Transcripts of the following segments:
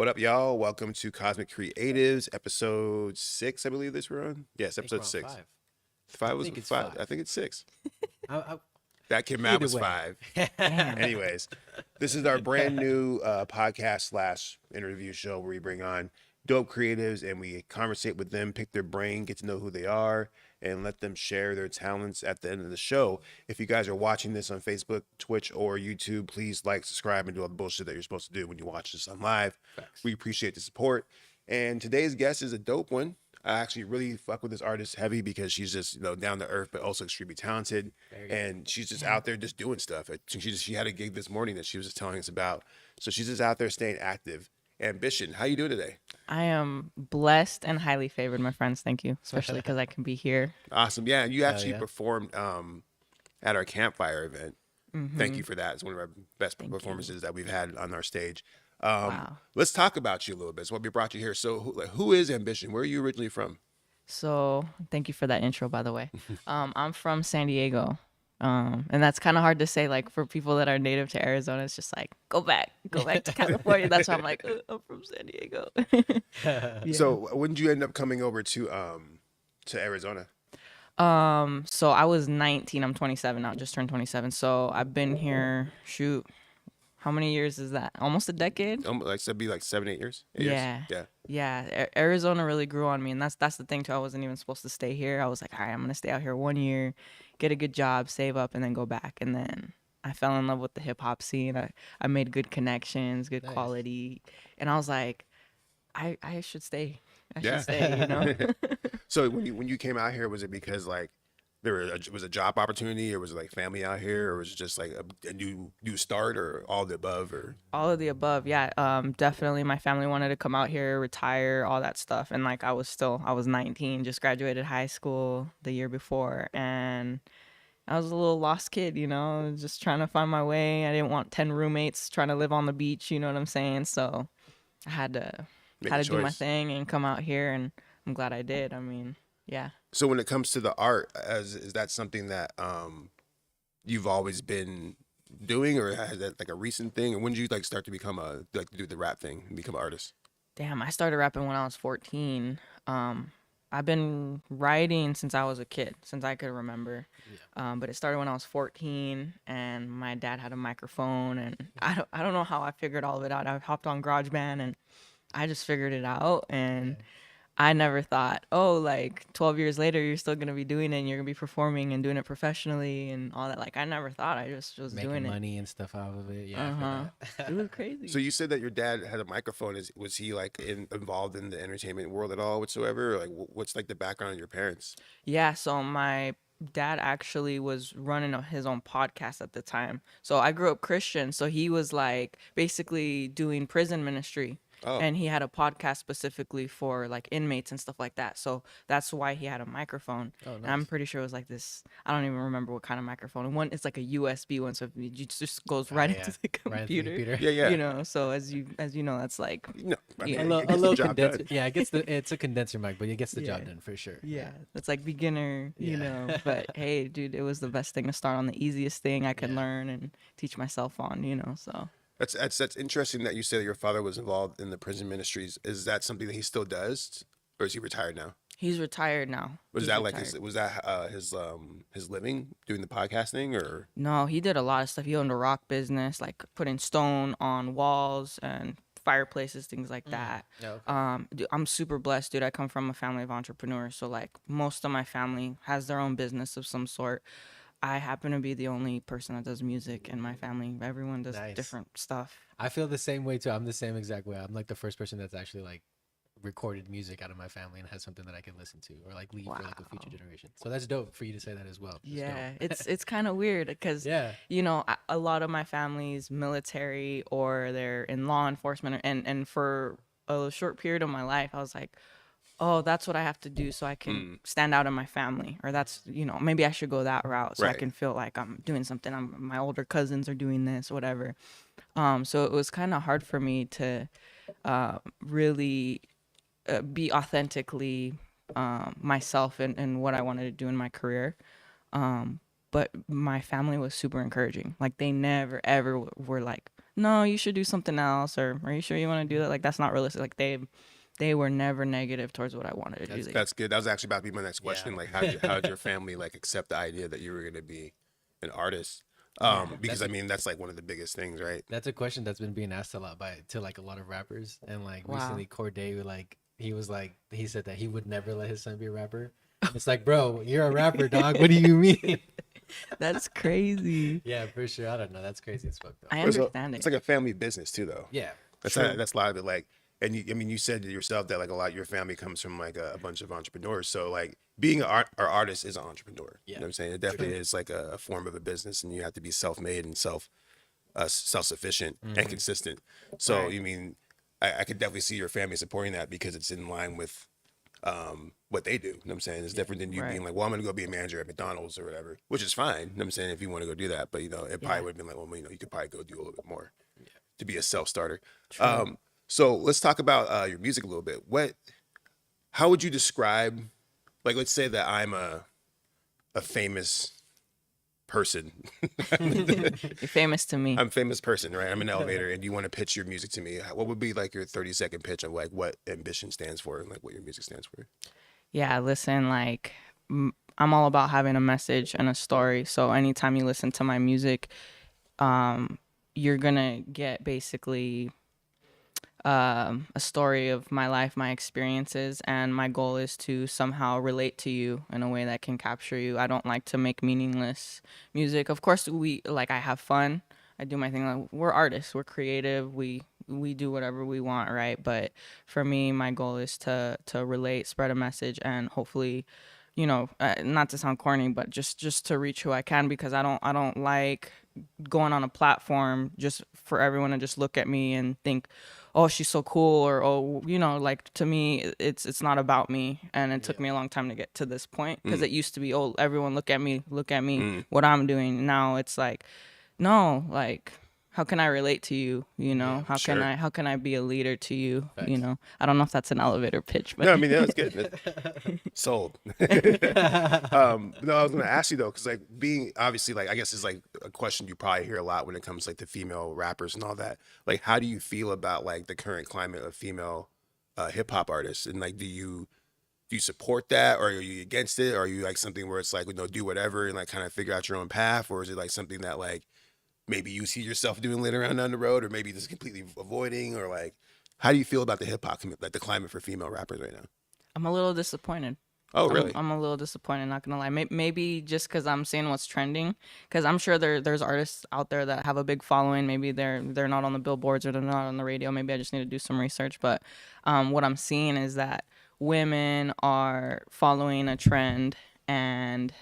What up, y'all? Welcome to Cosmic Creatives, episode 6, I believe this we're on. Yes, I think we're episode on 6. five. Five I was think it's 5. I five. think it's 6. I, That kid Matt either was way. 5. Damn. Anyways, this is our brand new podcast slash interview show where we bring on dope creatives and we conversate with them, pick their brain, get to know who they are, and let them share their talents at the end of the show. If you guys are watching this on Facebook, Twitch, or YouTube, please like, subscribe, and do all the bullshit that you're supposed to do when you watch this on live. Facts. We appreciate the support. And today's guest is a dope one. I actually really fuck with this artist heavy because she's just, down to earth, but also extremely talented. And she's just out there just doing stuff. She had a gig this morning that she was just telling us about. So she's just out there staying active. Ambition, how you doing today? I am blessed and highly favored, my friends. Thank you, especially because I can be here. Awesome. Yeah, you actually yeah. performed at our campfire event. Thank you for that. It's one of our best performances that we've had on our stage. Wow. Let's talk about you a little bit. So what we brought you here. So who is Ambition? Where are you originally from? So thank you for that intro, by the way. I'm from San Diego. And that's kind of hard to say, like, for people that are native to Arizona. It's just like, go back to California. That's why I'm like, I'm from San Diego. Yeah. So when did you end up coming over to Arizona? So I was 19. I'm 27 now, just turned 27. So I've been here, shoot, how many years is that? Almost a decade? Like it'd be like 7, 8 years. 8 Yeah. years? Yeah. Arizona really grew on me, and that's the thing too. I wasn't even supposed to stay here. I was like, all right, I'm gonna stay out here 1 year, get a good job, save up, and then go back. And then I fell in love with the hip hop scene. I made good connections, good Nice. quality, and I was like, I should stay. I Yeah. should stay. You know. So when you came out here, was it because like was a job opportunity, or was it like family out here, or was it just like a new start, or all the above, or? All of the above, yeah. Definitely my family wanted to come out here, retire, all that stuff. And like I was 19, just graduated high school the year before, and I was a little lost kid, just trying to find my way. I didn't want 10 roommates trying to live on the beach, you know what I'm saying? So I had to Make a do my choice. thing and come out here, and I'm glad I did. I mean, yeah. So when it comes to the art, is that something that you've always been doing, or is that like a recent thing? And when did you like start to become do the rap thing and become an artist? Damn, I started rapping when I was 14. I've been writing since I was a kid, since I could remember. But it started when I was 14, and my dad had a microphone, and I don't know how I figured all of it out. I hopped on GarageBand, and I just figured it out, and I never thought, oh, like 12 years later, you're still gonna be doing it, and you're gonna be performing and doing it professionally and all that. Like I never thought. I just was Making doing money and stuff out of it. Yeah. I Uh-huh. forgot. it. It was crazy. So you said that your dad had a microphone. Was he like involved in the entertainment world at all whatsoever? Or like what's like the background of your parents? Yeah, so my dad actually was running his own podcast at the time. So I grew up Christian, so he was like basically doing prison ministry. Oh. And he had a podcast specifically for like inmates and stuff like that. So that's why he had a microphone. Oh, And I'm nice. pretty sure it was like this. I don't even remember what kind of microphone. And one, it's like a USB one, so it just goes right yeah. into the Right into the computer. computer. Yeah. So as you know, that's like No, I mean, Yeah. it A gets the little job condenser. done. Yeah, it's a condenser mic, but it gets the job Yeah. done for sure. it's like beginner, Yeah. But hey, dude, it was the best thing to start on, the easiest thing I could learn and teach myself on, So That's interesting that you say that your father was involved in the prison ministries. Is that something that he still does, or is he retired now? he's retired now. Was He's that like retired. his living doing the podcasting, or? No, he did a lot of stuff. He owned a rock business, like putting stone on walls and fireplaces, things like that. Yeah, okay. I'm super blessed, dude. I come from a family of entrepreneurs, so like most of my family has their own business of some sort. I happen to be the only person that does music in my family. Everyone does Nice. different stuff. I feel the same way too. I'm the same exact way. I'm like the first person that's actually like recorded music out of my family and has something that I can listen to or like leave for like a future generation. So that's dope for you to say that as well. That's Yeah, dope. it's kind of weird because Yeah. a lot of my family's military or they're in law enforcement, and for a short period of my life I was like, oh, that's what I have to do so I can stand out in my family, or that's maybe I should go that route so I Right. can feel like I'm doing something. My older cousins are doing this, whatever. So it was kind of hard for me to really be authentically myself and what I wanted to do in my career. But my family was super encouraging. Like they never ever were like, no, you should do something else, or are you sure you want to do that? Like, that's not realistic. Like, they were never negative towards what I wanted to do. That's good. That was actually about to be my next question. Yeah. Like, how did your family like accept the idea that you were going to be an artist? Because I mean, that's like one of the biggest things, right? That's a question that's been being asked a lot to like a lot of rappers, and like Wow. recently Corday, like he said that he would never let his son be a rapper. It's like, bro, you're a rapper, dog. What do you mean? That's crazy. Yeah, for sure. I don't know. That's crazy as fuck though. I It's understand it's it. like a family business too, though. Yeah. That's True. that's a lot of it. Like, and I mean, you said to yourself that like a lot of your family comes from like a bunch of entrepreneurs. So like being an artist is an entrepreneur. You know what I'm saying? It definitely is like a form of a business, and you have to be self-made and self-sufficient and consistent. So Right. you mean, I could definitely see your family supporting that because it's in line with what they do. You know what I'm saying? It's different than you Right. being like, well, I'm gonna go be a manager at McDonald's or whatever, which is fine. You know what I'm saying? If you want to go do that, but it probably Yeah. would have been like, well, you could probably go do a little bit more to be a self-starter. So let's talk about your music a little bit. How would you describe, like, let's say that I'm a famous person. You're famous to me. I'm a famous person, right? I'm in an elevator, and you want to pitch your music to me. What would be like your 30-second pitch of like what ambition stands for and like what your music stands for? Yeah, listen, like, I'm all about having a message and a story. So anytime you listen to my music, you're gonna get basically a story of my life, my experiences, and my goal is to somehow relate to you in a way that can capture you. I don't like to make meaningless music. Of course, I have fun. I do my thing. Like, we're artists. We're creative. We do whatever we want, right? But for me, my goal is to relate, spread a message, and hopefully, not to sound corny, but just to reach who I can, because I don't like going on a platform just for everyone to just look at me and think, oh, she's so cool, or oh, like, to me it's not about me. And it took me a long time to get to this point, because it used to be, oh, everyone look at me, what I'm doing. Now it's like, no, like, how can I relate to you? How sure. can I be a leader to you? Facts. I don't know if that's an elevator pitch, but No, I mean that was good. Sold. No, I was gonna ask you though, because like being obviously, like, I guess it's like a question you probably hear a lot when it comes like to female rappers and all that. Like, how do you feel about like the current climate of female hip hop artists, and like do you support that, or are you against it, or are you like something where it's like, do whatever and like kind of figure out your own path, or is it like something that like maybe you see yourself doing later on down the road, or maybe just completely avoiding, or like, how do you feel about the hip hop, like the climate for female rappers right now? I'm a little disappointed. Oh, really? I'm a little disappointed, not gonna lie. Maybe just because I'm seeing what's trending, because I'm sure there's artists out there that have a big following. Maybe they're not on the billboards, or they're not on the radio. Maybe I just need to do some research. But what I'm seeing is that women are following a trend, and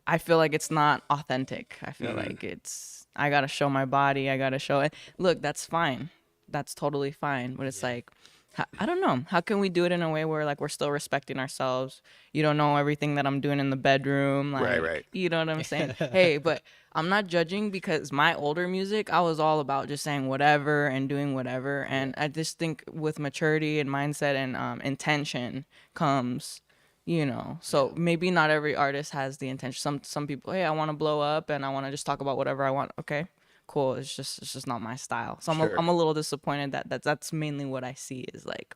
I feel like it's not authentic. I feel like I gotta show my body. I gotta show it. Look, that's fine. That's totally fine. But it's like, I don't know. How can we do it in a way where like we're still respecting ourselves? You don't know everything that I'm doing in the bedroom. Like, Right. You know what I'm saying? Hey, but I'm not judging, because my older music, I was all about just saying whatever and doing whatever. And I just think with maturity and mindset and intention comes, so maybe not every artist has the intention. Some people, hey, I want to blow up and I want to just talk about whatever I want. Okay, cool. It's just not my style. So Sure. I'm a little disappointed that's mainly what I see is like,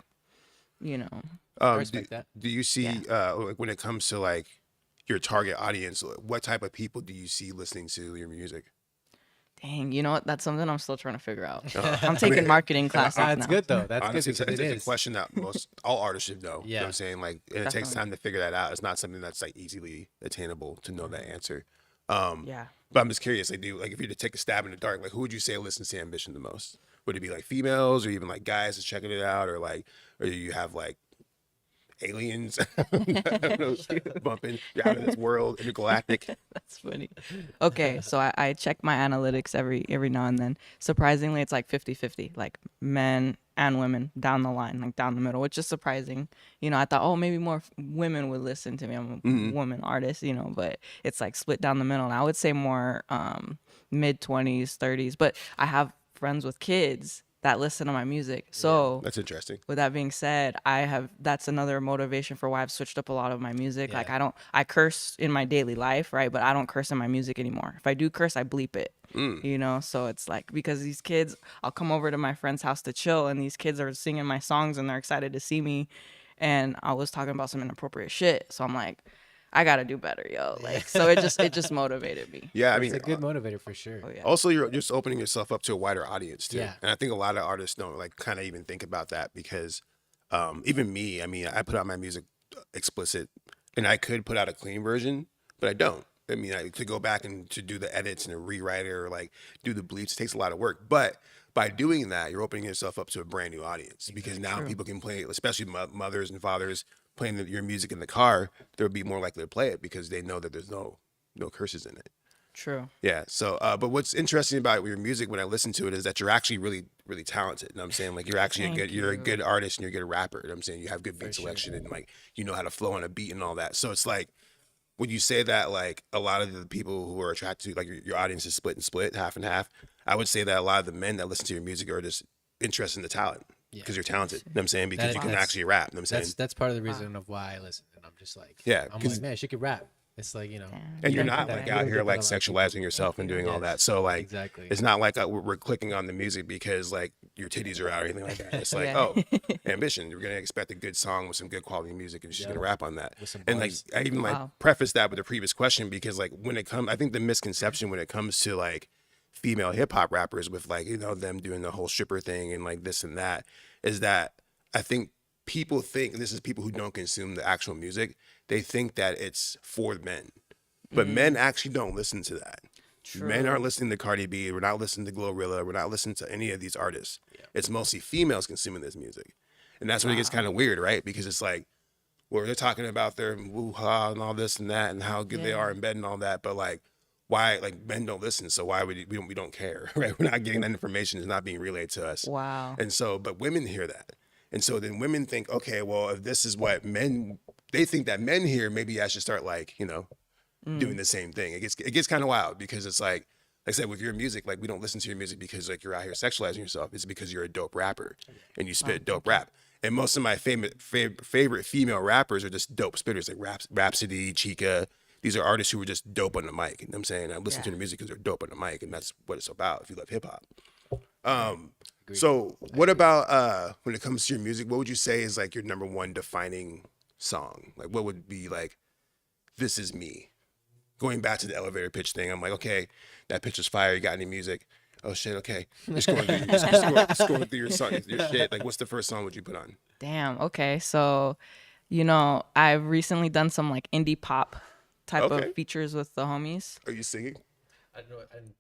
I respect that. Do you see like when it comes to like your target audience, what type of people do you see listening to your music? dang, you know what? That's something I'm still trying to figure out. I'm taking marketing classes That's now. good though. That's Honestly, good because it it's a is. question that all artists should know. You know Yeah. what I'm saying? Like, and it takes Definitely. time to figure that out. It's not something that's like easily attainable to know that answer. Yeah. But I'm just curious, like, if you were to take a stab in the dark, like, who would you say listens to Ambition the most? Would it be like females, or even like guys that's checking it out, or do you have like aliens I don't know, bumping you're out of this world, intergalactic? That's funny. Okay, so I check my analytics every now and then. Surprisingly, it's like 50-50, like men and women down the line, like down the middle, which is surprising. I thought, oh, maybe more women would listen to me. I'm a woman artist, but it's like split down the middle. And I would say more mid 20s, 30s. But I have friends with kids, that listen to my music. So That's interesting. with that being said, that's another motivation for why I've switched up a lot of my music. Like Yeah. I curse in my daily life, right? But I don't curse in my music anymore. If I do curse, I bleep it. You know, so it's like, because these kids, I'll come over to my friend's house to chill, and these kids are singing my songs and they're excited to see me, and I was talking about some inappropriate shit. So I'm like, I gotta do better, yo. Like, so it just motivated me. Yeah, I It's mean, a good motivator for sure. Oh yeah. also you're just opening yourself up to a wider audience too. Yeah. And I think a lot of artists don't like kind of even think about that because even me, I mean, I put out my music explicit and I could put out a clean version, but I don't. I mean, to go back and to do the edits and to rewrite it or like do the bleeps takes a lot of work. But by doing that, you're opening yourself up to a brand new audience because now people can play, especially mothers and fathers playing your music in the car. They'll be more likely to play it because they know that there's no curses in it. True. Yeah. So, but what's interesting about your music when I listen to it is that you're actually really, really talented. You know what I'm saying? Like you're actually you're a good artist and you're a good rapper. You know what I'm saying? You have good beat selection and like, you know how to flow on a beat and all that. So it's like, would you say that like a lot of the people who are attracted to like your audience is split and split, half and half? I would say that a lot of the men that listen to your music are just interested in the talent because you're talented. You know what I'm saying? Because you can actually rap. You know what I'm saying? That's part of the reason of why I listen. And I'm just like, Yeah, I'm like, man, she could rap. It's like, you know, and you're you not don't like get out that. here like You don't get that a lot of sexualizing yourself and doing all that. So like, Exactly. it's not like we're clicking on the music because like your titties are out or anything like that. It's like, Yeah. oh, ambition. You're gonna expect a good song with some good quality music, and she's gonna rap on that. With some And like, bars. I even like Wow. preface that with the previous question because like when it comes, I think the misconception when it comes to like female hip hop rappers with like them doing the whole stripper thing and like this and that is that I think people think, and this is people who don't consume the actual music, they think that it's for men. But men actually don't listen to that. Men aren't listening to Cardi B. We're not listening to Glorilla. We're not listening to any of these artists. It's mostly females consuming this music. And that's when it gets kind of weird, right? Because it's like, well, they're talking about their woo-ha and all this and that and how good they are in bed and all that. But like, why, like men don't listen. So why would we don't care, right? We're not getting that information. It's not being relayed to us. Wow. And so, but women hear that. And so then women think, okay, well, if this is what men, they think that men hear, maybe I should start like, doing the same thing. It gets kind of wild because it's like I said, with your music, like we don't listen to your music because like you're out here sexualizing yourself. It's because you're a dope rapper and you spit dope rap. And most of my favorite female rappers are just dope spitters, like Rhapsody, Chica. These are artists who are just dope on the mic. You know what I'm saying? I listen to their music because they're dope on the mic, and that's what it's about if you love hip hop. So what about when it comes to your music, what would you say is like your number one defining song? Like what would be like, this is me? Going back to the elevator pitch thing, I'm like, okay, that pitch is fire. You got any music? Oh shit, okay. You're scrolling through your shit. Like, what's the first song would you put on? Damn. Okay. So, I've recently done some like indie pop type Okay. of features with the homies. Are you singing? I don't know.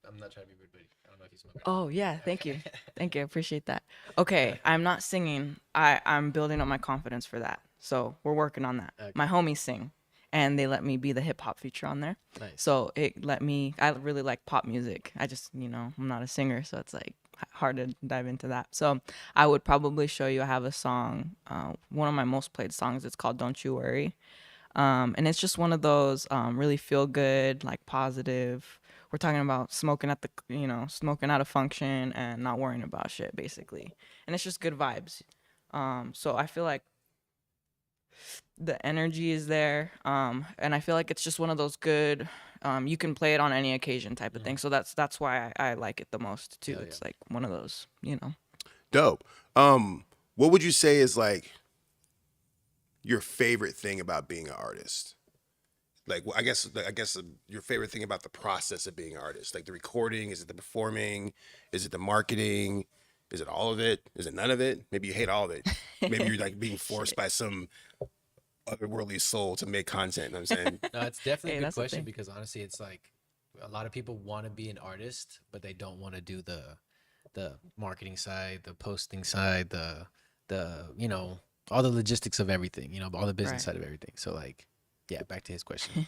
I'm not trying to be rude, but I don't know if he's smoking. Oh yeah, thank you. Thank you. I appreciate that. Okay, I'm not singing. I'm building up my confidence for that. So we're working on that. Okay. My homies sing, and they let me be the hip hop feature on there. Nice. So I really like pop music. I just, I'm not a singer, so it's like hard to dive into that. So I would probably show you, I have a song, one of my most played songs. It's called Don't You Worry. And it's just one of those really feel good, like positive. We're talking about smoking out of function and not worrying about shit, basically. And it's just good vibes. So I feel like the energy is there. And I feel like it's just one of those good, you can play it on any occasion type of thing. So that's why I like it the most too. Hell It's like one of those, Dope. What would you say is like your favorite thing about being an artist? Like, I guess your favorite thing about the process of being an artist, like the recording, is it the performing, is it the marketing, is it all of it, is it none of it? Maybe you hate all of it. Maybe you're like being forced by some otherworldly soul to make content. You know what I'm saying? No, it's definitely Hey, a good that's the question thing. because honestly, it's like a lot of people want to be an artist, but they don't want to do the marketing side, the posting side, the all the logistics of everything, all the business Right. side of everything. So like, yeah, back to his question.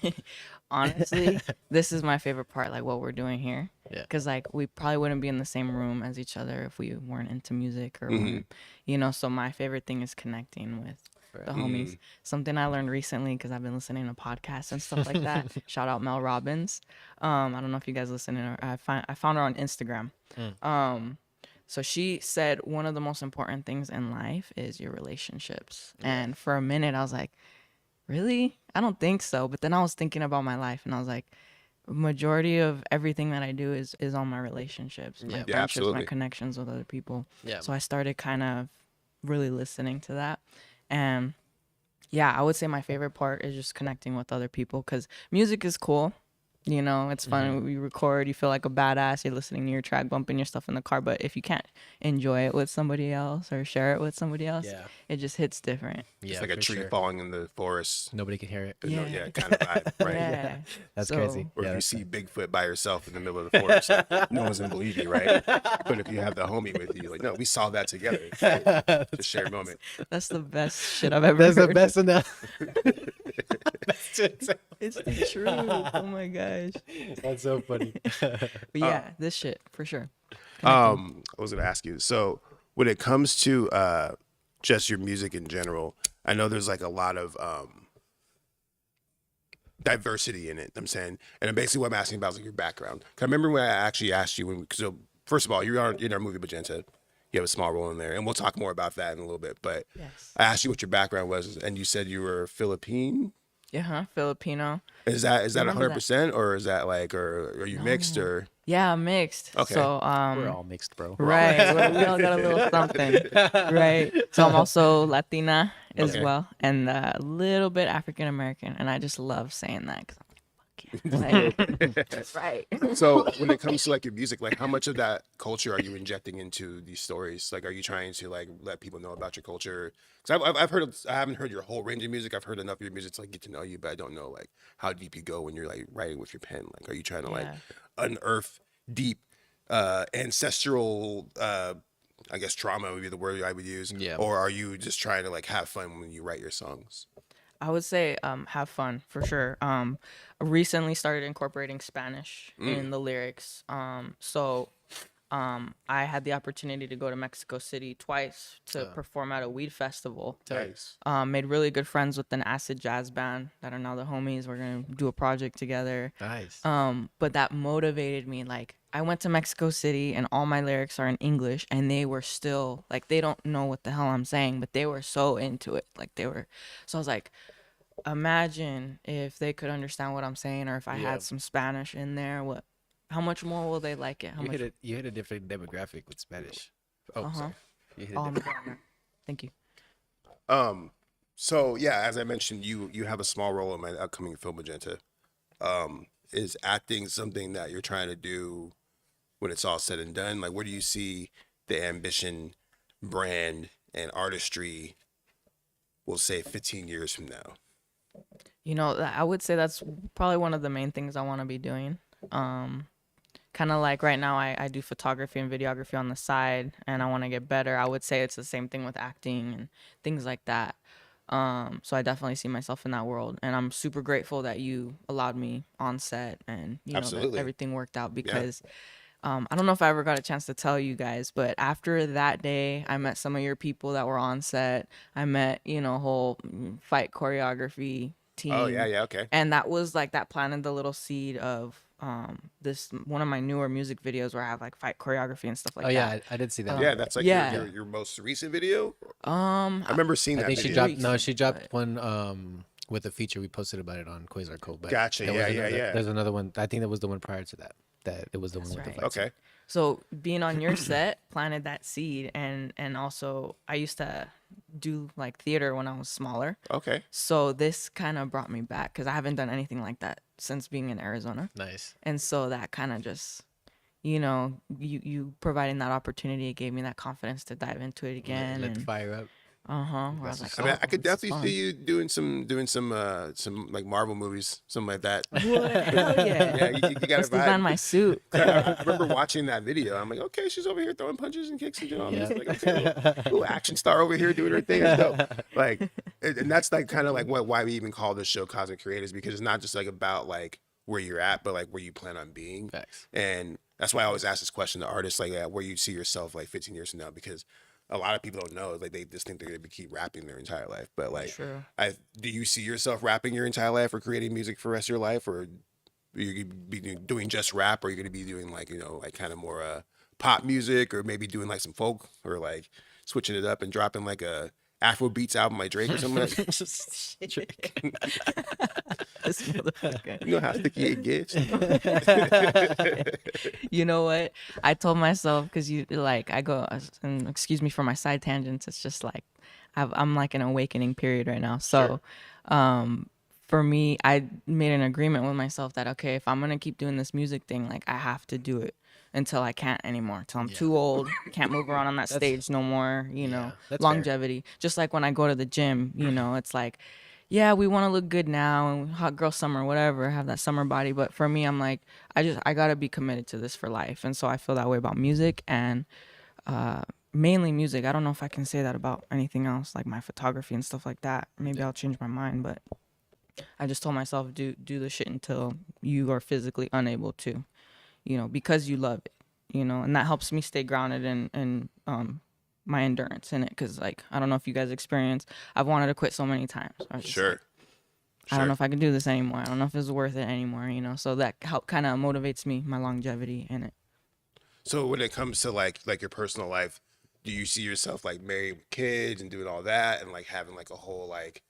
Honestly, this is my favorite part, like what we're doing here. Yeah. Because like we probably wouldn't be in the same room as each other if we weren't into music or weren't, so my favorite thing is connecting with the homies. Something I learned recently because I've been listening to podcasts and stuff like that. Shout out Mel Robbins. I don't know if you guys listen to her. I found her on Instagram. So she said one of the most important things in life is your relationships. And for a minute, I was like, really? I don't think so. But then I was thinking about my life, and I was like, majority of everything that I do is on my relationships, my Yeah. friendships, absolutely. my connections with other people. Yeah. So I started kind of really listening to that. And yeah, I would say my favorite part is just connecting with other people, because music is cool. You know, it's fun. You record, you feel like a badass. You're listening to your track, bumping your stuff in the car. But if you can't enjoy it with somebody else or share it with somebody else, Yeah. it just hits different. Yeah, It's like a for tree sure. falling in the forest. Nobody can hear it. Yeah, Yeah. kind of vibe, right? Yeah. That's So- crazy. Or Yeah, if you that's see Bigfoot by yourself in the middle of the forest, like, no one's gonna believe you, right? But if you have the homie with you, like, no, we saw that together. It's a shared moment. That's the best shit I've ever That's the heard. best That's it. It's the truth. Oh my gosh. That's so funny. But yeah, this shit for sure. I was gonna ask you. So when it comes to just your music in general, I know there's like a lot of diversity in it. I'm saying, and basically what I'm asking about is like your background. 'Cause I remember when I actually asked you when. So first of all, you're in our movie Magenta. You have a small role in there, and we'll talk more about that in a little bit. But Yes. I asked you what your background was, and you said you were Philippine. Yeah, Filipino. Is that Remember that. 100%, or is that like, or are you mixed, or Yeah, mixed. Okay. So We're all mixed, bro. right, we all got a little something. Right. So I'm also Latina as Okay. well, and a little bit African American, and I just love saying that because I'm like, fuck yeah. Like, right. So when it comes to like your music, like how much of that culture are you injecting into these stories? Like, are you trying to like let people know about your culture? Because I've heard, I haven't heard your whole range of music. I've heard enough of your music to like get to know you, but I don't know like how deep you go when you're like writing with your pen. Like, are you trying to like Yeah. unearth deep ancestral, I guess trauma would be the word I would use. Yeah. Or are you just trying to like have fun when you write your songs? I would say have fun for sure. Recently started incorporating Spanish in the lyrics. So I had the opportunity to go to Mexico City twice to perform at a weed festival. Nice. Made really good friends with an acid jazz band that are now the homies. We're gonna do a project together. Nice. But that motivated me. Like, I went to Mexico City and all my lyrics are in English, and they were still like, they don't know what the hell I'm saying, but they were so into it. Like, they were. So I was like, imagine if they could understand what I'm saying, or if I Yeah. had some Spanish in there. How much more will they like it? How You much? hit a different demographic with Spanish. Oh, Uh-huh. sorry. You hit a Oh, I'm different- sorry. Thank you. So yeah, as I mentioned, you have a small role in my upcoming film Magenta. Is acting something that you're trying to do when it's all said and done? Like, where do you see the ambition, brand, and artistry, we'll say 15 years from now? You know, I would say that's probably one of the main things I want to be doing. Kind of like right now, I do photography and videography on the side, and I want to get better. I would say it's the same thing with acting and things like that. So I definitely see myself in that world, and I'm super grateful that you allowed me on set, and you know that Absolutely. everything worked out because I don't know if I ever got a chance to tell you guys, but after that day, I met some of your people that were on set. I met, you know, whole fight choreography team. Oh yeah, okay. And that was like, that planted the little seed of this one of my newer music videos where I have like fight choreography and stuff like Oh that. yeah, I did see that. Yeah, that's like Yeah. your most recent video. I I remember seeing I that think she video. dropped. No, she dropped one with a feature. We posted about it on Quasar Code. But Gotcha, there yeah, was yeah, another- yeah. There's another one. I think that was the one prior to that. That it was the one with right. the fight scene. Okay. So being on your set planted that seed, and also I used to do like theater when I was smaller. Okay. So this kind of brought me back because I haven't done anything like that since being in Arizona. Nice. And so that kind of just, you know, you providing that opportunity, it gave me that confidence to dive into it again. Let the and fire up. where I was like, I mean, oh, I could this is definitely fun. see you doing some like Marvel movies, something like that. What? Hell yeah. Yeah, you got Let's to design my suit. I remember watching that video. I'm like, okay, she's over here throwing punches and kicks and doing all this. Like, okay, little action star over here doing her thing. It's dope. Like, and that's like kind of like why we even call this show Cosmic Creators, because it's not just like about like where you're at, but like where you plan on being. Facts. And that's why I always ask this question to artists, like where you see yourself like 15 years from now, because a lot of people don't know. Like, they just think they're gonna keep rapping their entire life. But like, True. do you see yourself rapping your entire life or creating music for the rest of your life, or are you gonna be doing just rap, or are you gonna be doing like, you know, like kind of more pop music, or maybe doing like some folk, or like switching it up and dropping like a Afro beats album like Drake or something like that? Drake. This motherfucker. You know how sticky it gets. You know what? I told myself, because you like, I go, and excuse me for my side tangents. It's just like I'm like in an awakening period right now. So, for me, I made an agreement with myself that okay, if I'm gonna keep doing this music thing, like I have to do it until I can't anymore, till I'm too old, can't move around on that stage no more. You know, that's fair. longevity. Just like when I go to the gym, you know, it's like, yeah, we want to look good now and hot girl summer, whatever, have that summer body. But for me, I'm like, I gotta be committed to this for life. And so I feel that way about music, and mainly music. I don't know if I can say that about anything else, like my photography and stuff like that. Maybe I'll change my mind, but I just told myself, do the shit until you are physically unable to, you know, because you love it, you know, and that helps me stay grounded and my endurance in it. Cause like, I don't know if you guys experience, I've wanted to quit so many times. I was just Sure. like, I don't know if I can do this anymore. I don't know if it's worth it anymore, you know? So that kind of motivates me, my longevity in it. So when it comes to like your personal life, do you see yourself like married with kids and doing all that and like having like a whole like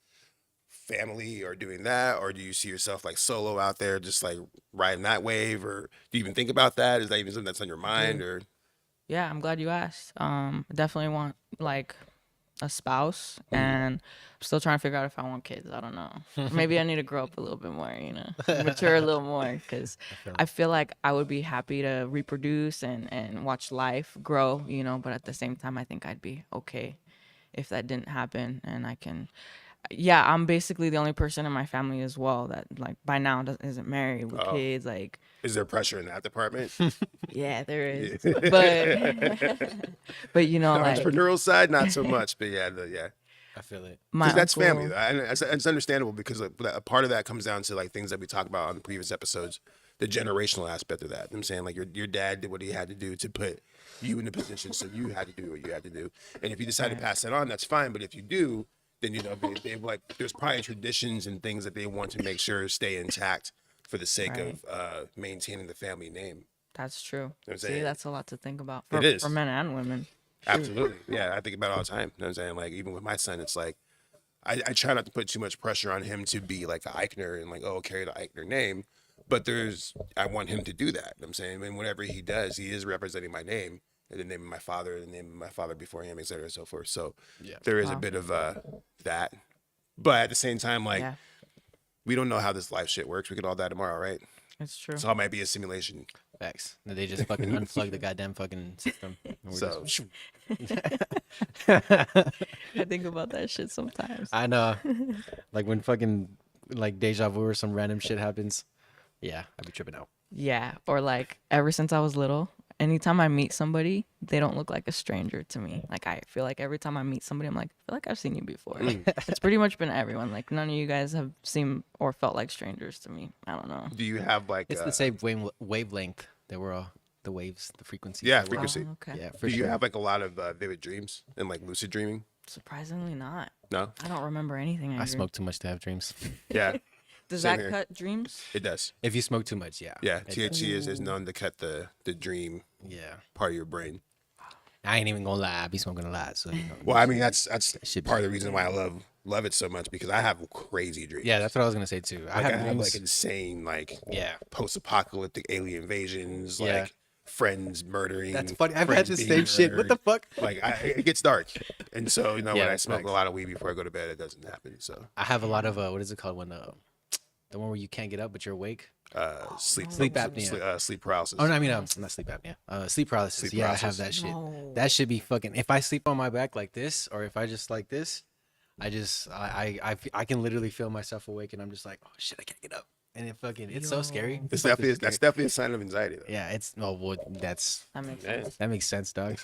family or doing that, or do you see yourself like solo out there just like riding that wave, or do you even think about that? Is that even something that's on your mind? Or Yeah, I'm glad you asked. I definitely want like a spouse, and I'm still trying to figure out if I want kids. I don't know. Maybe I need to grow up a little bit more, you know, mature a little more, because I feel like I would be happy to reproduce and watch life grow, you know, but at the same time, I think I'd be okay if that didn't happen. And I can, yeah, I'm basically the only person in my family as well that like by now isn't married with kids. Like, is there pressure in that department? yeah, there is, Yeah. but you know, The like entrepreneurial side, not so much, but yeah, I feel it. my because that's family, uncle- and it's understandable, because a part of that comes down to like things that we talked about on the previous episodes, the generational aspect of that. I'm saying like your dad did what he had to do to put you in the position, so you had to do what you had to do, and if you decide to pass that on, that's fine. But if you do, then you know they like there's probably traditions and things that they want to make sure stay intact for the sake of maintaining the family name. That's true. I'm See, saying? that's a lot to think about It is. for men and women. Absolutely. Yeah, I think about it all the time. You know what I'm saying? Like, even with my son, it's like, I try not to put too much pressure on him to be like an Eichner and like, oh, carry the Eichner name. But I want him to do that. You know what I'm saying? And whatever he does, he is representing my name and the name of my father and the name of my father before him, et cetera, and so forth. So there is a bit of that. But at the same time, like, Yeah, we don't know how this life shit works. We could all die tomorrow, right? it's true. So it might be a simulation. Facts. They just fucking unplug the goddamn fucking system. And we're So just- I think about that shit sometimes. I know. Like when fucking like deja vu or some random shit happens. Yeah, I'd be tripping out. Yeah, or like ever since I was little, anytime I meet somebody, they don't look like a stranger to me. Like I feel like every time I meet somebody, I'm like, I feel like I've seen you before. It's pretty much been everyone. Like none of you guys have seemed or felt like strangers to me. I don't know. do you have like, It's the same wavelength. They were all the waves, the frequencies. yeah, that were- frequency. Oh, okay. Yeah, for Do you sure. have like a lot of vivid dreams and like lucid dreaming? Surprisingly not. No? I don't remember anything. I dream. smoke too much to have dreams. Yeah, Does same that here. cut dreams? it does. If you smoke too much, yeah. Yeah, It- THC is known to cut the dream yeah. part of your brain. I ain't even gonna lie. I be smoking a lot. So, you know. Well, I mean, that's Should be- part of the reason why I love it so much, because I have crazy dreams. Yeah, that's what I was gonna say too. like, I have dreams. like insane like Yeah. post-apocalyptic alien invasions, Yeah. like friends murdering. That's funny. I've had friends the being same shit. What the murdered. fuck? Like it gets dark, and so you know Yeah, when I smoke facts. a lot of weed before I go to bed, it doesn't happen. So I have a lot of what is it called when the one where you can't get up but you're awake? sleep apnea. sleep paralysis. Oh no, I mean not sleep apnea. Sleep paralysis. Sleep Yeah, paralysis. I have that shit. No. That should be fucking. If I sleep on my back like this, or if I just like this, I can literally feel myself awake, and I'm just like, oh shit, I can't get up, and it's so scary. It's fucking definitely that's scary. definitely a sign of anxiety, though. Yeah, it's well, that's That makes Yeah. sense. that makes sense, dog.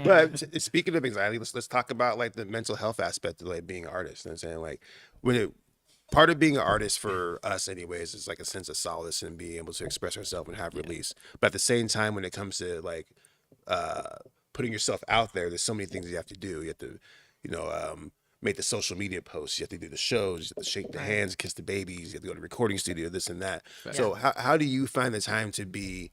But speaking of anxiety, let's talk about like the mental health aspect of like being an artist. You know what I'm saying, like part of being an artist for us anyways is like a sense of solace and being able to express ourselves and have release. But at the same time, when it comes to like putting yourself out there, there's so many things you have to do. You have to, you know, make the social media posts. You have to do the shows. You have to shake the hands, kiss the babies. You have to go to the recording studio, this and that. So how do you find the time to be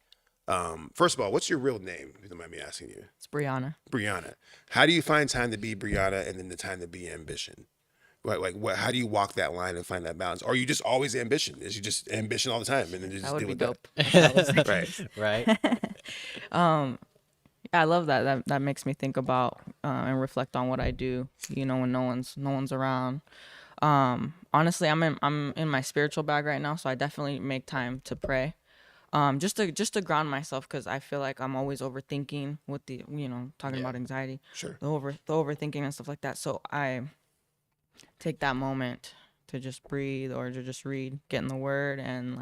First of all, what's your real name? If you don't mind me asking you. It's Brianna. Brianna. How do you find time to be Brianna and then the time to be Ambition? What? How do you walk that line and find that balance? Or are you just always Ambition? Is you just Ambition all the time and then just That would deal be with dope. that? Right. Right. I love that. That makes me think about and reflect on what I do. You know, when no one's around. Honestly, I'm in my spiritual bag right now, so I definitely make time to pray. Just to ground myself, because I feel like I'm always overthinking with the talking about anxiety, Sure. the overthinking and stuff like that. So I take that moment to just breathe or to just read, get in the word, and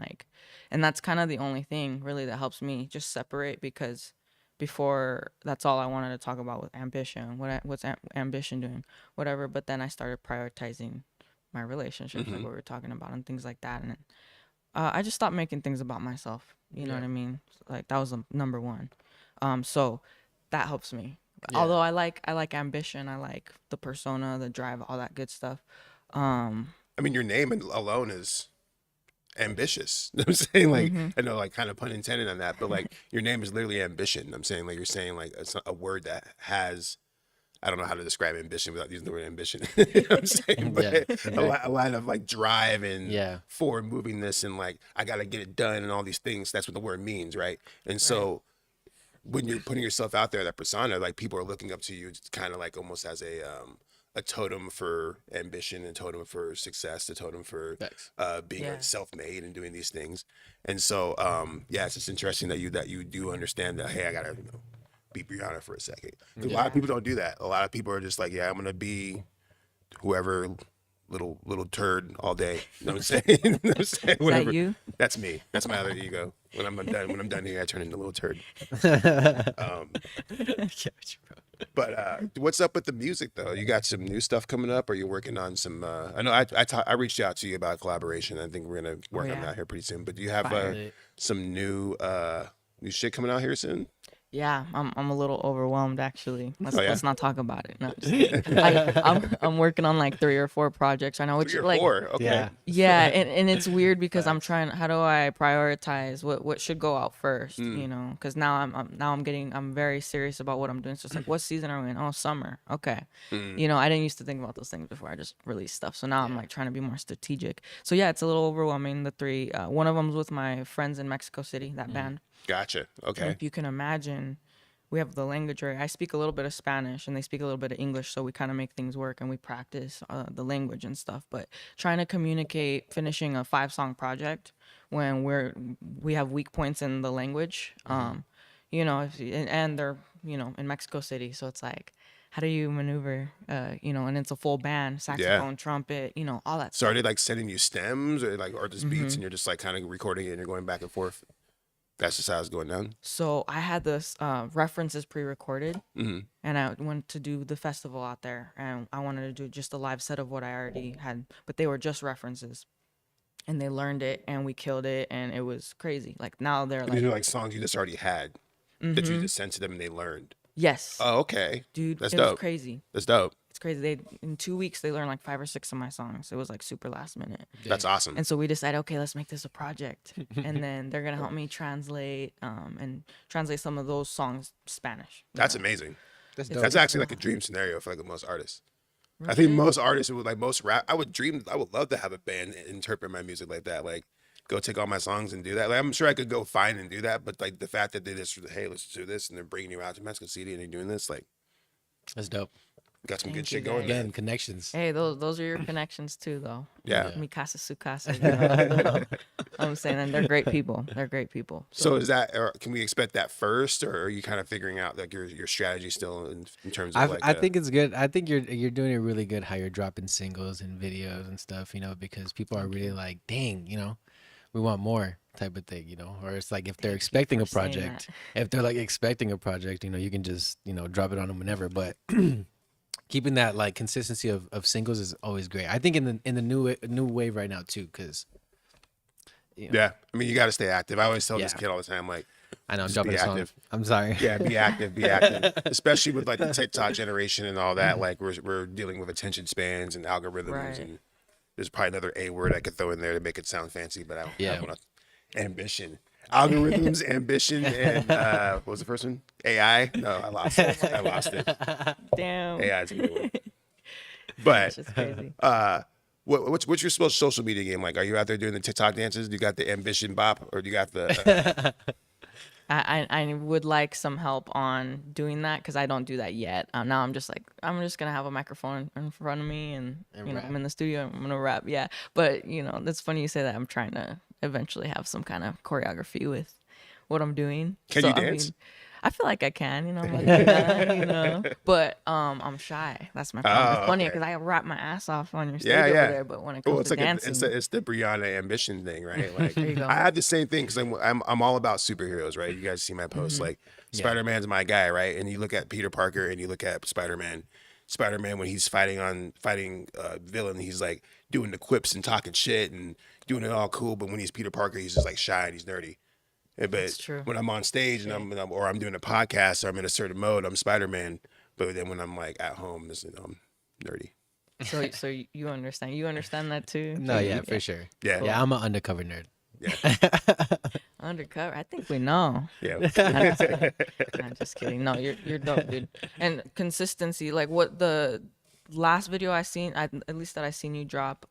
that's kind of the only thing really that helps me just separate, because before that's all I wanted to talk about with ambition. What's ambition doing, whatever. But then I started prioritizing my relationships, like what we were talking about, and things like that, and I just stopped making things about myself. You know what I mean? Like that was number one. So that helps me. Yeah. Although I like ambition, I like the persona, the drive, all that good stuff. I mean, your name alone is ambitious. You know what I'm saying, like, I know, like, kind of pun intended on that, but like, your name is literally ambition. I'm saying, like, you're saying, like, it's a word that has, I don't know how to describe ambition without using the word ambition. You know what I'm saying? But a lot of like drive and forward movingness and like, I got to get it done and all these things. That's what the word means, right? And so when you're putting yourself out there, that persona, like people are looking up to you kind of like almost as a totem for ambition, and totem for success, a totem for being self-made and doing these things. And so, it's just interesting that you do understand that, hey, I gotta be Brianna for a second. A lot of people don't do that. A lot of people are just like, I'm gonna be whoever little turd all day. You know what I'm saying? You know what I'm saying? Is that you? That's me. That's my other ego. When I'm done here, I turn into a little turd. But what's up with the music though? You got some new stuff coming up? Or you working on some? I know I reached out to you about collaboration. I think we're gonna work on that here pretty soon. But do you have some new shit coming out here soon? Yeah, I'm a little overwhelmed actually. Let's not talk about it. No, I'm working on like 3 or 4 projects right now, which 3 or like 4, okay. Yeah, and it's weird because I'm trying. How do I prioritize what should go out first? You know, because now I'm very serious about what I'm doing. So it's like, what season are we in? Oh, summer. Okay. You know, I didn't used to think about those things before. I just released stuff. So now I'm like trying to be more strategic. So yeah, it's a little overwhelming. The 3. One of them's with my friends in Mexico City. That band. Gotcha. Okay. And if you can imagine, we have the language. I speak a little bit of Spanish and they speak a little bit of English, so we kind of make things work and we practice the language and stuff. But trying to communicate, finishing a 5-song project when we have weak points in the language, you know, and they're in Mexico City, so it's like, how do you maneuver? And it's a full band, saxophone, trumpet, all that. So are they like sending you stems or just beats, and you're just like kind of recording it and you're going back and forth? That's just how it's going down. So I had this references pre-recorded, and I went to do the festival out there, and I wanted to do just a live set of what I already had, but they were just references, and they learned it, and we killed it, and it was crazy. Like now they're like, these are like songs you just already had that you just sent to them and they learned. Yes. Oh, okay. Dude, that's it was dope. crazy. That's dope. It's crazy. In 2 weeks they learned like 5 or 6 of my songs. It was like super last minute. That's awesome. And so we decided, okay, let's make this a project. And then they're gonna help me translate some of those songs Spanish. That's amazing. That's dope. That's actually like a dream scenario for like most artists. I think most artists would, like most rap, I would love to have a band interpret my music like that. Like go take all my songs and do that. Like I'm sure I could go find and do that, but like the fact that they just, hey, let's do this, and they're bringing you out to Mexico City and they're doing this, like That's dope. got some good Thank shit you, going. guys. Again, connections. Hey, those are your connections too, though. Yeah. Mi casa, su casa. I'm saying, and they're great people. They're great people. So is that, or can we expect that first, or are you kind of figuring out like your strategy still in terms of I think it's good. I think you're doing it really good how you're dropping singles and videos and stuff, because people are really like, dang, we want more type of thing, or it's like if they're expecting a for saying project, you can just, drop it on them whenever. But keeping that like consistency of singles is always great. I think in the new wave right now too, because yeah, I mean you got to stay active. I always tell this kid all the time, like, I know I'm just dropping be a song. active. I'm sorry. Yeah, be active, especially with like the TikTok generation and all that. Like we're dealing with attention spans and algorithms, Right. and there's probably another A word I could throw in there to make it sound fancy, but I don't Yeah. have one. Ambition. Algorithms, ambition, and what was the first one? AI? No, I lost it. I lost it. Damn. AI is a good one. But That's just crazy. what's your social media game like? Are you out there doing the TikTok dances? Do you got the ambition bop, or do you got the? I would like some help on doing that because I don't do that yet. Now I'm just like gonna have a microphone in front of me and you know rap. I'm in the studio. I'm gonna rap. Yeah, but you know that's funny you say that. I'm trying to eventually have some kind of choreography with what I'm doing. Can you I dance? mean, I feel like I can. You know, I'm like, yeah, you know. But I'm shy. That's my problem. Oh, It's funny okay. because I rap my ass off on your stage Yeah, over yeah. there. But when it Well, comes it's to like dancing, it's the Brianna ambition thing, right? Like There you go. I had the same thing because I'm all about superheroes, right? You guys see my posts, like Spider-Man's my guy, right? And you look at Peter Parker and you look at Spider-Man. Spider-Man when he's fighting villain, he's like doing the quips and talking shit and doing it all cool. But when he's Peter Parker, he's just like shy and he's nerdy. But true. when I'm on stage and I'm doing a podcast or I'm in a certain mode, I'm Spider-Man. But then when I'm like at home, I'm nerdy. so you understand. You understand that too. No, yeah, for sure. Yeah. Yeah, I'm an undercover nerd. Undercover. I think we know. Yeah. I'm just kidding. No, you're dope, dude. And consistency, like what the last video I seen, at least that I seen you drop,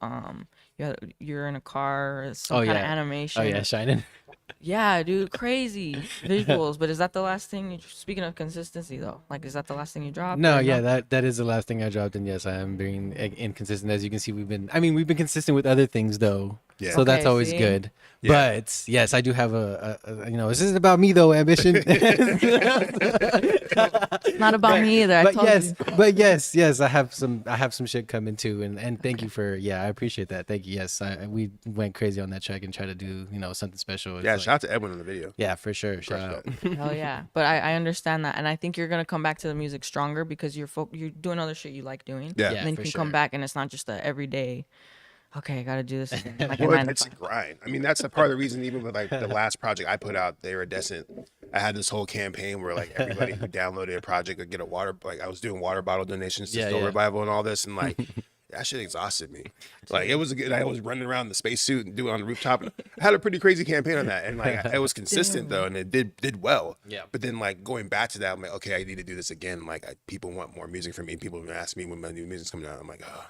you're in a car, or some Oh, kind of yeah. animation. Oh yeah, shining. Yeah, dude, crazy visuals. But is that the last thing? Speaking of consistency, though, like, is that the last thing you dropped? No, or yeah, that is the last thing I dropped, and yes, I am being inconsistent. As you can see, we've been consistent with other things though, Yeah. so that's Okay, always see? good. Yeah. But yes, I do have a this isn't about me though, ambition. It's not about me either. I but told yes, you. but yes, I have some shit coming too, and thank you for I appreciate that. Thank you. Yes, we went crazy on that track and tried to do something special. It's Yeah, like- shout out to Edwin on the video. yeah, for sure. Shout out. Hell yeah. But I understand that, and I think you're gonna come back to the music stronger because you're doing other shit you like doing. Yeah. And then you for can sure. come back, and it's not just a everyday. Okay, I gotta do this. Again. Like a Well, 9 to it's a 5. grind. I mean, that's a part of the reason. Even with like the last project I put out, They Were Decent, I had this whole campaign where like everybody who downloaded a project would get a water. Like I was doing water bottle donations to Yeah, Snow yeah. Revival and all this, and like that shit exhausted me. Like it was good. I was running around in the spacesuit and doing it on the rooftop. I had a pretty crazy campaign on that, and like it was consistent though, and it did well. Yeah. But then like going back to that, I'm like, okay, I need to do this again. Like people want more music from me. People have been asking me when my new music's coming out. I'm like, oh.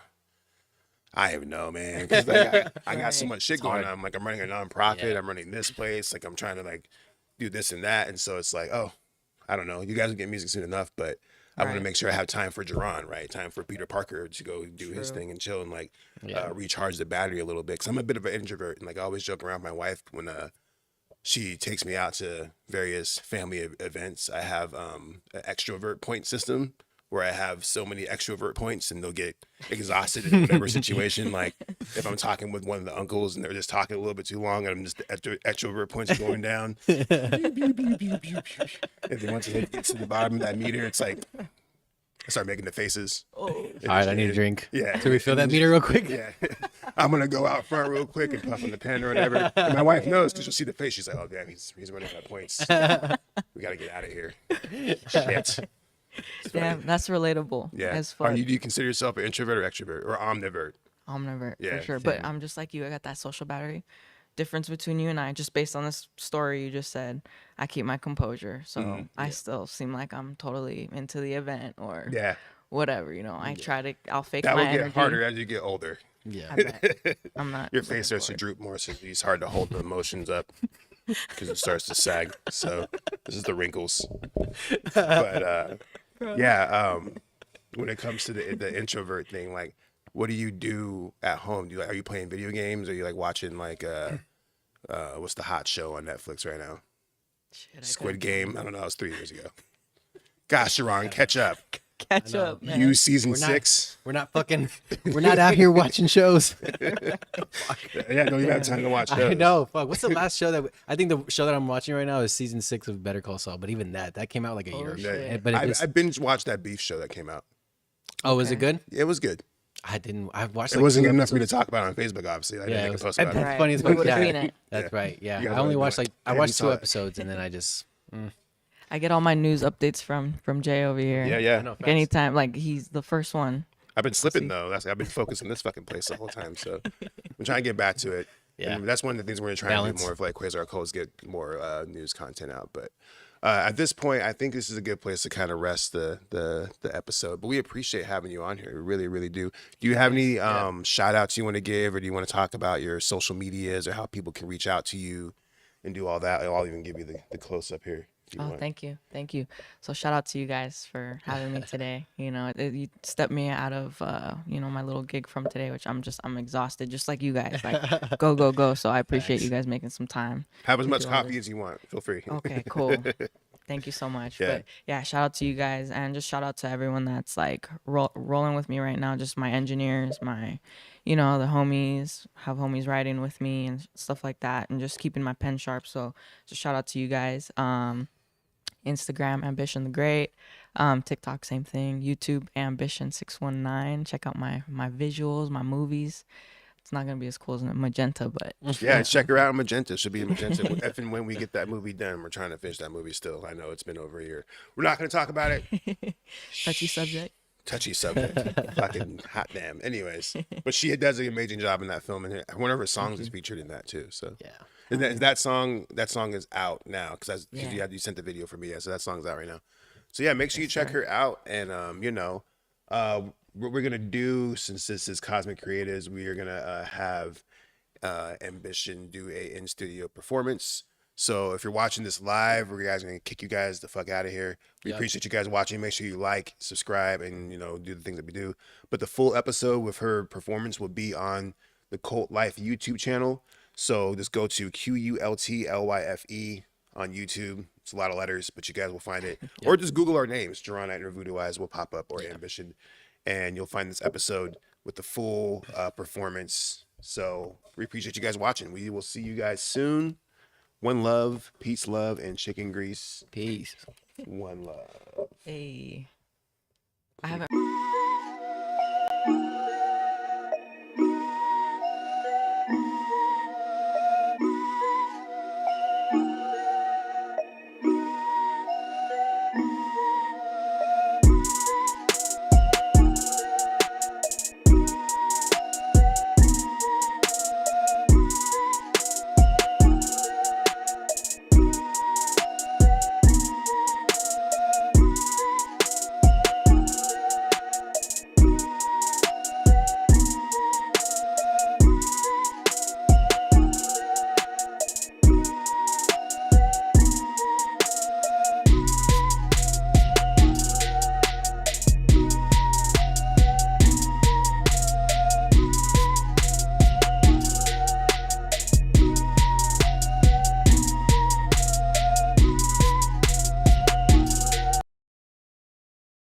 I don't even know, man. 'Cause, like, I got so much shit going on. I'm like, I'm running a nonprofit. Yeah. I'm running this place. Like, I'm trying to like do this and that. And so it's like, oh, I don't know. You guys will get music soon enough, but I want to Right. make sure I have time for Jerron, right? Time for Peter Parker to go do his thing and chill and like recharge the battery a little bit. Cause I'm a bit of an introvert and like I always joke around with my wife when she takes me out to various family events. I have an extrovert point system where I have so many extrovert points and they'll get exhausted in whatever situation. Like if I'm talking with one of the uncles and they're just talking a little bit too long and I'm just extrovert points are going down. And then once it gets to the bottom of that meter, it's like I start making the faces. All right, I need a drink. Yeah. To refill that meter real quick. Yeah. I'm gonna go out front real quick and puff on the pen or whatever. And my wife knows because she'll see the face. She's like, "Oh damn, he's running out of points. We gotta get out of here." Shit. Damn, that's relatable. Yeah. As fuck. Do you consider yourself an introvert or extrovert or omnivert? Omnivert Yeah, for sure. But same. I'm just like you. I got that social battery. Difference between you and I, just based on this story you just said, I keep my composure. So I still seem like I'm totally into the event or Yeah. whatever. I'll fake That my will get energy. harder as you get older. Yeah. I bet. I'm not. Your looking face starts to for it. droop more, so it's hard to hold the emotions up because it starts to sag. So this is the wrinkles. But when it comes to the introvert thing, like, what do you do at home? Are you playing video games? Or are you like watching like what's the hot show on Netflix right now? Shit, I Squid Game. I don't know. It was 3 years ago. Gosh, Sharon, catch up. Catch up, man. You season We're not- 6. We're not out here watching shows. Yeah, don't even have time to watch those. I know. Fuck. What's the last show I think the show that I'm watching right now is season 6 of Better Call Saul. But even that came out like a year ago. shit. But I binge watched that beef show that came out. was it good? It was good. I watched. It Like wasn't 2 good enough for me to episodes. talk about it on Facebook, obviously. I didn't Yeah, make it a was post about it. Right. funny as We fuck. would've Yeah, seen it. that's right. Yeah, You guys I only would've watched done like it. I Damn, watched you 2 saw it. episodes and then I just. I get all my news updates from Jay over here. Yeah, yeah. I know, Like facts. anytime, like he's the first one. I've been slipping though. I've been focused on this fucking place the whole time. So I'm trying to get back to it. Yeah. And that's one of the things we're trying to Balance. do more of, like Quasar Coles, get more news content out. But at this point, I think this is a good place to kind of rest the episode. But we appreciate having you on here. We really, really do. Do you have any shout outs you want to give, or do you want to talk about your social medias or how people can reach out to you and do all that? I'll even give you the close up here. if you Oh, want. thank you. So shout out to you guys for having me today. You know, you stepped me out of my little gig from today, which I'm exhausted, just like you guys. Like go. So I appreciate Thanks. you guys making some time. Have as to much do all coffee this. as you want. Feel free. Okay, cool. Thank you so much. Yeah. But yeah, shout out to you guys, and just shout out to everyone that's like rolling with me right now. Just my engineers, the homies, have homies riding with me and stuff like that, and just keeping my pen sharp. So just shout out to you guys. Instagram Ambition the Great, TikTok same thing, YouTube Ambition 619. Check out my visuals, my movies. It's not gonna be as cool as Magenta, but Yeah, check her out on Magenta. Should be in Magenta. If and when we get that movie done, we're trying to finish that movie still. I know it's been over a year. We're not going to talk about it. touchy subject. Touchy subject. Fucking hot damn. Anyways, but she does an amazing job in that film, and one of her songs is featured in that too. So Yeah. and that song is out now because Yeah. you sent the video for me. Yeah, so that song's out right now. So yeah, make sure you check her out, and what we're gonna do, since this is Cosmic Creatives, we are gonna have Ambition do a in studio performance. So if you're watching this live, we guys are gonna kick you guys the fuck out of here. We Yep. appreciate you guys watching. Make sure you like, subscribe, and do the things that we do. But the full episode with her performance will be on the Cult Life YouTube channel. So just go to QULTLYFE on YouTube. It's a lot of letters, but you guys will find it. Or just Google our names. Jerron Eitner, Voodoo Eyes will pop up, or Ambition. And you'll find this episode with the full performance. So we appreciate you guys watching. We will see you guys soon. One love, peace, love, and chicken grease. Peace. One love. Hey, I haven't.